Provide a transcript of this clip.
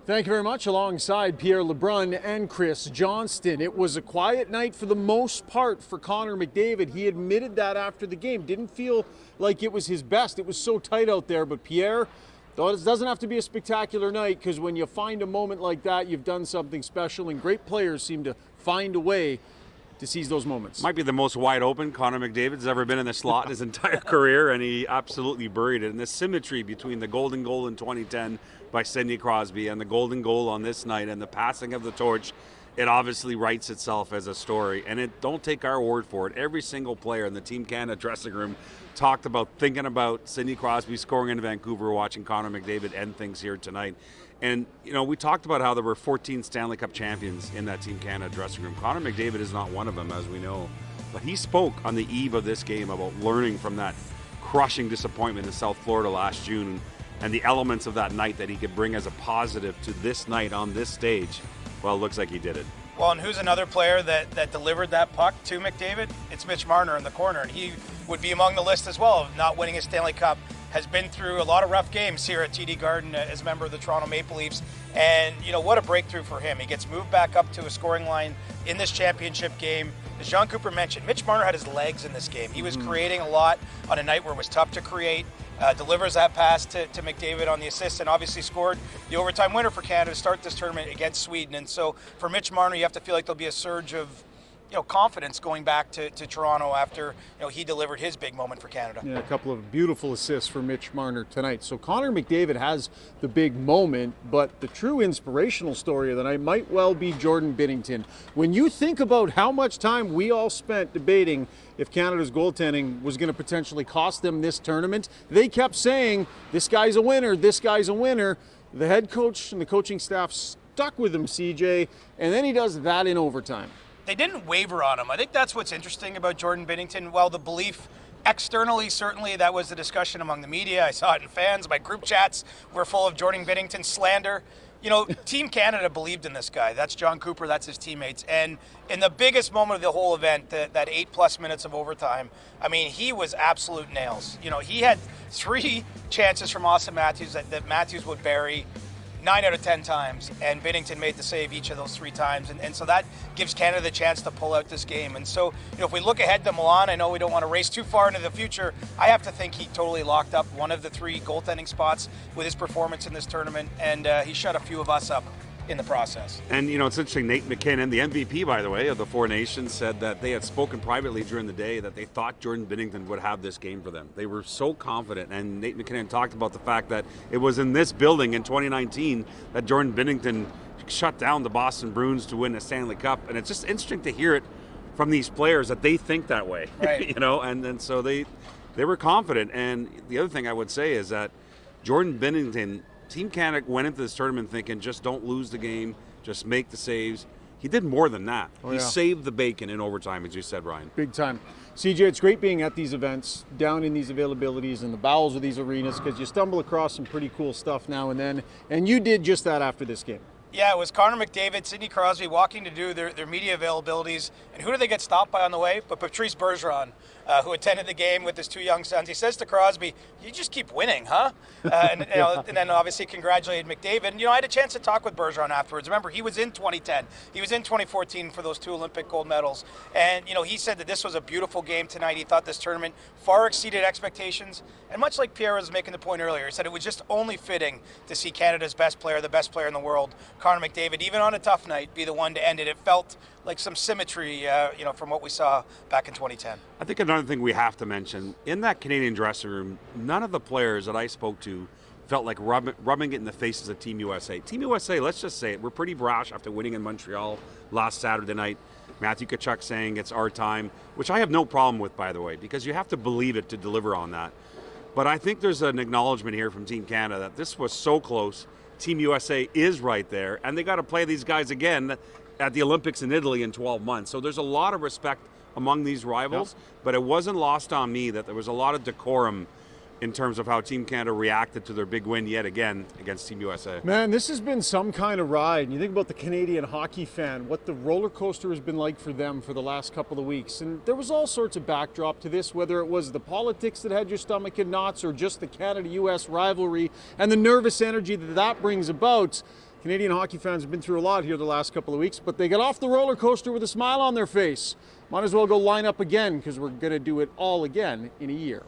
Thank you very much. Alongside Pierre, LeBrun, and Chris Johnston. It was a quiet night for the most part for Connor McDavid. He admitted that after the game. Didn't feel like it was his best. It was so tight out there. But Pierre, though it doesn't have to be a spectacular night, because when you find a moment like that, you've done something special, and great players seem to find a way to seize those moments. Might be the most wide open Connor McDavid's ever been in the slot in his entire career, and he absolutely buried it. And the symmetry between the golden goal in 2010 by Sidney Crosby and the golden goal on this night and the passing of the torch, it obviously writes itself as a story. And don't take our word for it. Every single player in the Team Canada dressing room talked about thinking about Sidney Crosby scoring in Vancouver, watching Connor McDavid end things here tonight. And, you know, we talked about how there were 14 Stanley Cup champions in that Team Canada dressing room. Connor McDavid is not one of them, as we know. But he spoke on the eve of this game about learning from that crushing disappointment in South Florida last June and the elements of that night that he could bring as a positive to this night on this stage. Well, it looks like he did it. Well, and who's another player that delivered that puck to McDavid? It's Mitch Marner in the corner, and he would be among the list as well of not winning a Stanley Cup. Has been through a lot of rough games here at TD Garden as a member of the Toronto Maple Leafs. And, you know, what a breakthrough for him. He gets moved back up to a scoring line in this championship game. As John Cooper mentioned, Mitch Marner had his legs in this game. He was creating a lot on a night where it was tough to create. Delivers that pass to McDavid on the assist, and obviously scored the overtime winner for Canada to start this tournament against Sweden. And so for Mitch Marner, you have to feel like there'll be a surge of confidence going back to Toronto after he delivered his big moment for Canada. Yeah, a couple of beautiful assists for Mitch Marner tonight. So Connor McDavid has the big moment, but the true inspirational story of the night might well be Jordan Binnington. When you think about how much time we all spent debating if Canada's goaltending was going to potentially cost them this tournament, they kept saying, this guy's a winner, this guy's a winner. The head coach and the coaching staff stuck with him, CJ, and then he does that in overtime. They didn't waver on him. I think that's what's interesting about Jordan Binnington. Well, the belief externally, certainly that was the discussion among the media. I saw it in fans. My group chats were full of Jordan Binnington slander. Team Canada believed in this guy. That's John Cooper. That's his teammates. And in the biggest moment of the whole event, that 8+ minutes of overtime, I mean, he was absolute nails. He had 3 chances from Austin Matthews that Matthews would bury 9 out of 10 times, and Binnington made the save each of those 3 times. And so that gives Canada the chance to pull out this game. And so, if we look ahead to Milan, I know we don't want to race too far into the future. I have to think he totally locked up one of the 3 goaltending spots with his performance in this tournament, and he shut a few of us up in the process. And, it's interesting, Nate McKinnon, the MVP, by the way, of the 4 Nations, said that they had spoken privately during the day that they thought Jordan Binnington would have this game for them. They were so confident, and Nate McKinnon talked about the fact that it was in this building in 2019 that Jordan Binnington shut down the Boston Bruins to win a Stanley Cup. And it's just interesting to hear it from these players that they think that way, right. And so they were confident. And the other thing I would say is that Jordan Binnington, Team Canada went into this tournament thinking, just don't lose the game, just make the saves. He did more than that. He saved the bacon in overtime, as you said, Ryan. Big time. CJ, it's great being at these events, down in these availabilities, in the bowels of these arenas, because you stumble across some pretty cool stuff now and then, and you did just that after this game. Yeah, it was Connor McDavid, Sidney Crosby walking to do their media availabilities. And who did they get stopped by on the way? But Patrice Bergeron, who attended the game with his 2 young sons. He says to Crosby, you just keep winning, huh? And then obviously congratulated McDavid. And, I had a chance to talk with Bergeron afterwards. Remember, he was in 2010. He was in 2014 for those 2 Olympic gold medals. And, he said that this was a beautiful game tonight. He thought this tournament far exceeded expectations. And much like Pierre was making the point earlier, he said it was just only fitting to see Canada's best player, the best player in the world, Connor McDavid, even on a tough night, be the one to end it. It felt like some symmetry, from what we saw back in 2010. I think another thing we have to mention, in that Canadian dressing room, none of the players that I spoke to felt like rubbing it in the faces of Team USA. Team USA, let's just say it, we're pretty brash after winning in Montreal last Saturday night. Matthew Tkachuk saying it's our time, which I have no problem with, by the way, because you have to believe it to deliver on that. But I think there's an acknowledgement here from Team Canada that this was so close. Team USA is right there, and they got to play these guys again at the Olympics in Italy in 12 months. So there's a lot of respect among these rivals, but it wasn't lost on me that there was a lot of decorum in terms of how Team Canada reacted to their big win yet again against Team USA. Man, this has been some kind of ride. You think about the Canadian hockey fan, what the roller coaster has been like for them for the last couple of weeks. And there was all sorts of backdrop to this, whether it was the politics that had your stomach in knots or just the Canada-US rivalry and the nervous energy that brings about. Canadian hockey fans have been through a lot here the last couple of weeks, but they got off the roller coaster with a smile on their face. Might as well go line up again because we're going to do it all again in a year.